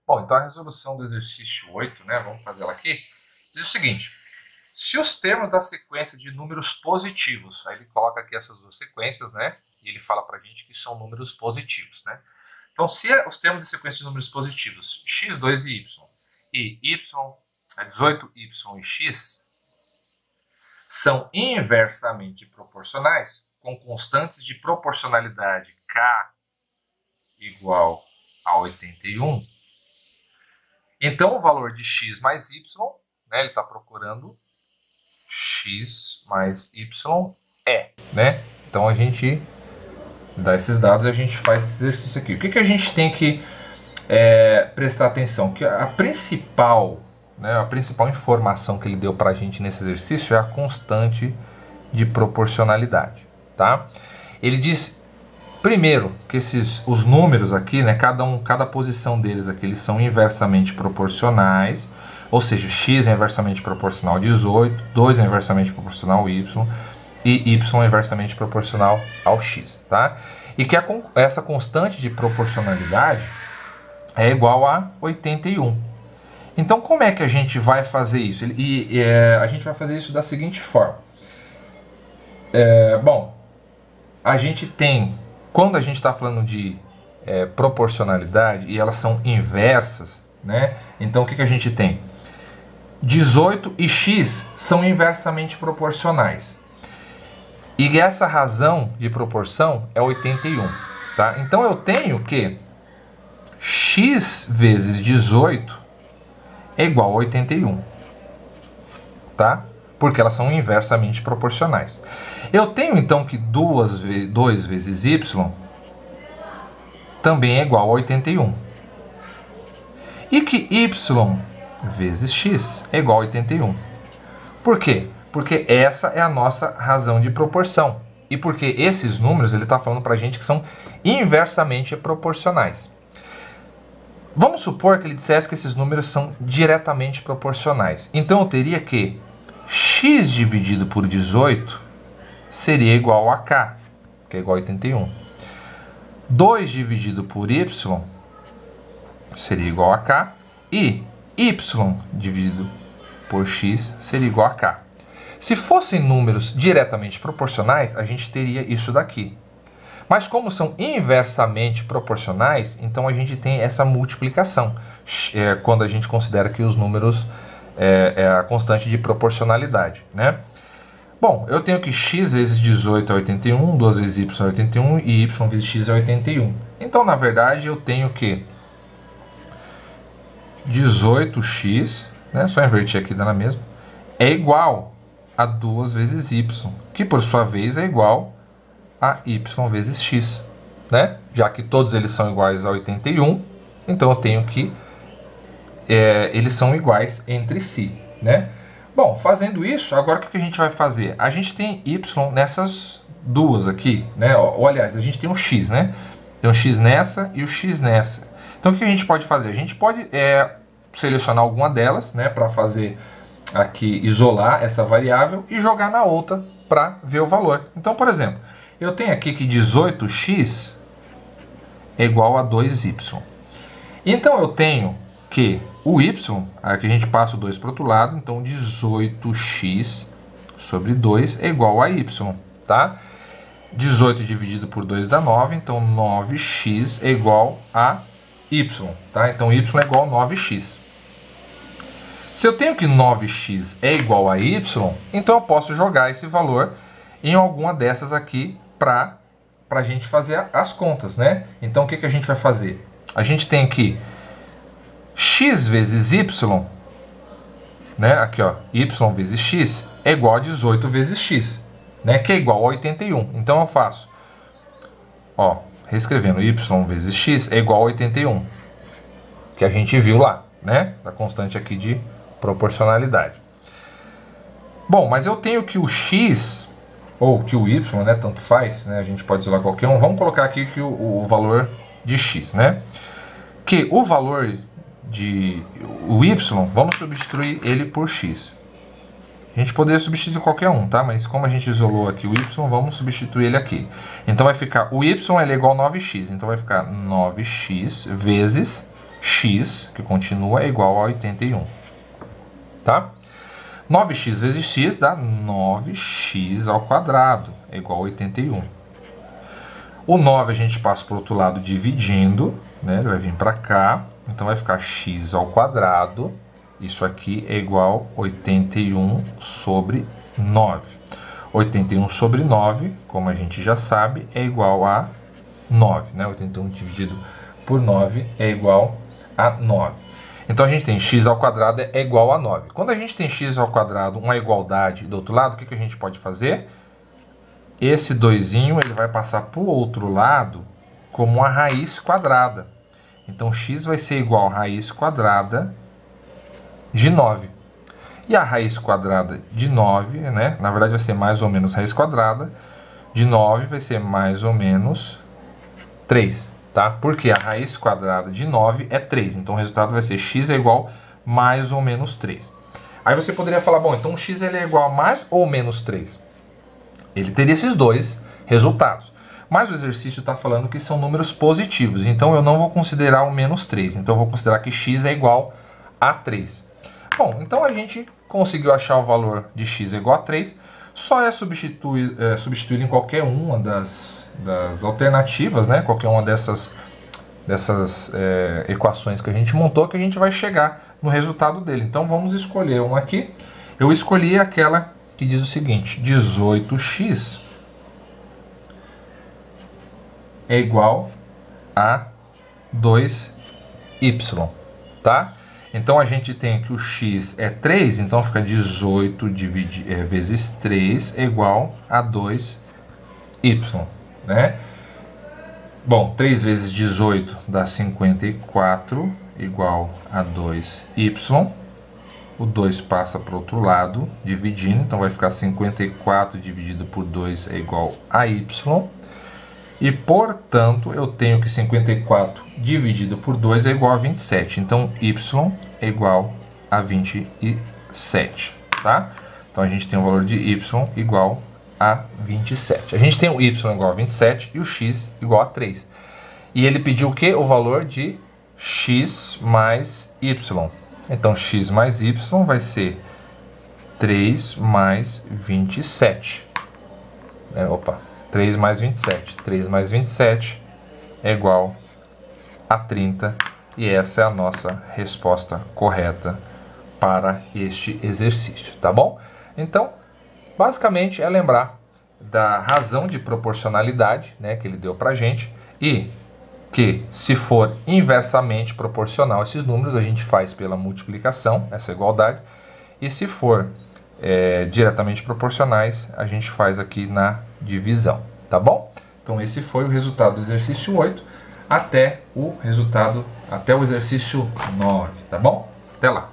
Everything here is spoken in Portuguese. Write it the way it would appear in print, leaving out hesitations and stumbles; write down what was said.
Bom, então a resolução do exercício 8, né, vamos fazer ela aqui, diz o seguinte: se os termos da sequência de números positivos, aí ele coloca aqui essas duas sequências, né, e ele fala pra gente que são números positivos, né. Então, se os termos de sequência de números positivos, x2 e y, 18y e x, são inversamente proporcionais, com constantes de proporcionalidade k igual a 81, então o valor de x mais y, né, ele está procurando x mais y né? Então a gente dá esses dados e a gente faz esse exercício aqui. O que a gente tem que prestar atenção? Que a principal informação que ele deu para a gente nesse exercício é a constante de proporcionalidade, tá? Ele diz primeiro que os números aqui, né, cada posição deles aqui, eles são inversamente proporcionais, ou seja, x é inversamente proporcional a 18, 2 é inversamente proporcional ao y e y é inversamente proporcional ao x, tá? E que essa constante de proporcionalidade é igual a 81. Então, como é que a gente vai fazer isso? A gente vai fazer isso da seguinte forma. Bom, a gente tem, quando a gente está falando de proporcionalidade e elas são inversas, né? Então, o que a gente tem? 18 e x são inversamente proporcionais. E essa razão de proporção é 81, tá? Então, eu tenho que x vezes 18 é igual a 81, tá? Porque elas são inversamente proporcionais. Eu tenho então que 2 vezes y também é igual a 81. E que y vezes x é igual a 81. Por quê? Porque essa é a nossa razão de proporção. E porque esses números, ele está falando para a gente que são inversamente proporcionais. Vamos supor que ele dissesse que esses números são diretamente proporcionais. Então eu teria que x dividido por 18 seria igual a k, que é igual a 81. 2 dividido por y seria igual a k. E y dividido por x seria igual a k. Se fossem números diretamente proporcionais, a gente teria isso daqui. Mas como são inversamente proporcionais, então a gente tem essa multiplicação, quando a gente considera que os números é a constante de proporcionalidade, né? Bom, eu tenho que x vezes 18 é 81, 2 vezes y é 81 e y vezes x é 81. Então, na verdade, eu tenho que 18x, né, só inverter aqui dá na mesma, é igual a 2 vezes y, que por sua vez é igual a y vezes x, né? Já que todos eles são iguais a 81, então eu tenho que eles são iguais entre si, né? Bom, fazendo isso, agora o que a gente vai fazer? A gente tem y nessas duas aqui, né? Ou aliás, a gente tem um x, né? Tem um x nessa e o x nessa. Então o que a gente pode fazer? A gente pode selecionar alguma delas, né? Para fazer aqui, isolar essa variável e jogar na outra para ver o valor. Então, por exemplo, eu tenho aqui que 18x é igual a 2y. Então eu tenho que o y, aqui a gente passa o 2 para o outro lado, então 18x sobre 2 é igual a y, tá? 18 dividido por 2 dá 9, então 9x é igual a y, tá? Então y é igual a 9x. Se eu tenho que 9x é igual a y, então eu posso jogar esse valor em alguma dessas aqui para a gente fazer as contas, né? Então o que a gente vai fazer? A gente tem que x vezes y, né? Aqui ó, y vezes x é igual a 18 vezes x, né? Que é igual a 81. Então eu faço, ó, reescrevendo, y vezes x é igual a 81, que a gente viu lá, né? Da constante aqui de proporcionalidade. Bom, mas eu tenho que o x ou que o y, né, tanto faz, né, a gente pode isolar qualquer um. Vamos colocar aqui que o valor de x, né, que o valor de o y, vamos substituir ele por x. A gente poderia substituir qualquer um, tá? Mas como a gente isolou aqui o y, vamos substituir ele aqui. Então vai ficar, o y ele é igual a 9x, então vai ficar 9x vezes x, que continua, é igual a 81. Tá? 9x vezes x dá 9x ao quadrado, é igual a 81. O 9 a gente passa para o outro lado dividindo, né? Ele vai vir para cá, então vai ficar x ao quadrado. Isso aqui é igual a 81 sobre 9. 81 sobre 9, como a gente já sabe, é igual a 9. Né? 81 dividido por 9 é igual a 9. Então a gente tem x ao quadrado é igual a 9. Quando a gente tem x ao quadrado, uma igualdade do outro lado, o que a gente pode fazer? Esse 2 ele vai passar para o outro lado como uma raiz quadrada. Então x vai ser igual a raiz quadrada de 9. E a raiz quadrada de 9, né? Na verdade vai ser mais ou menos raiz quadrada de 9 vai ser mais ou menos 3. Tá? Porque a raiz quadrada de 9 é 3. Então o resultado vai ser x é igual a mais ou menos 3. Aí você poderia falar, bom, então x ele é igual a mais ou menos 3. Ele teria esses dois resultados. Mas o exercício está falando que são números positivos. Então eu não vou considerar o menos 3. Então eu vou considerar que x é igual a 3. Bom, então a gente conseguiu achar o valor de x é igual a 3. Só é substituir em qualquer uma das alternativas, né? Qualquer uma dessas equações que a gente montou, que a gente vai chegar no resultado dele. Então vamos escolher uma aqui. Eu escolhi aquela que diz o seguinte: 18x é igual a 2y, tá? Então a gente tem que o x é 3, então fica 18 vezes 3 é igual a 2y, né? Bom, 3 vezes 18 dá 54, igual a 2y. O 2 passa para o outro lado, dividindo, então vai ficar 54 dividido por 2 é igual a y. E, portanto, eu tenho que 54 dividido por 2 é igual a 27. Então, y é igual a 27, tá? Então, a gente tem o valor de y igual a 27. A gente tem o y igual a 27 e o x igual a 3. E ele pediu o quê? O valor de x mais y. Então, x mais y vai ser 3 mais 27. 3 mais 27. 3 mais 27 é igual a 30. E essa é a nossa resposta correta para este exercício, tá bom? Então, basicamente é lembrar da razão de proporcionalidade, né, que ele deu pra gente, e que se for inversamente proporcional esses números, a gente faz pela multiplicação, essa igualdade, e se for diretamente proporcionais, a gente faz aqui na divisão, tá bom? Então esse foi o resultado do exercício 8 até o exercício 9, tá bom? Até lá!